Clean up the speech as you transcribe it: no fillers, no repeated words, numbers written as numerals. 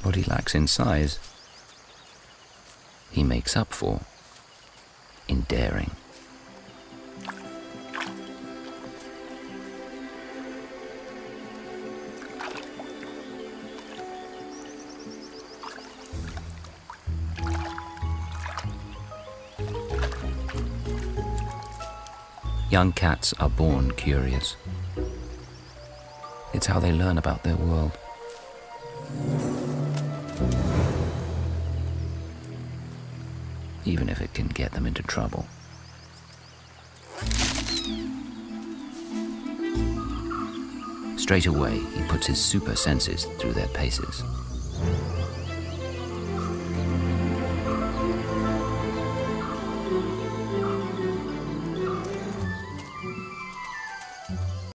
What he lacks in size, he makes up for in daring. Young cats are born curious. It's how they learn about their world. Even if it can get them into trouble. Straight away, he puts his super senses through their paces.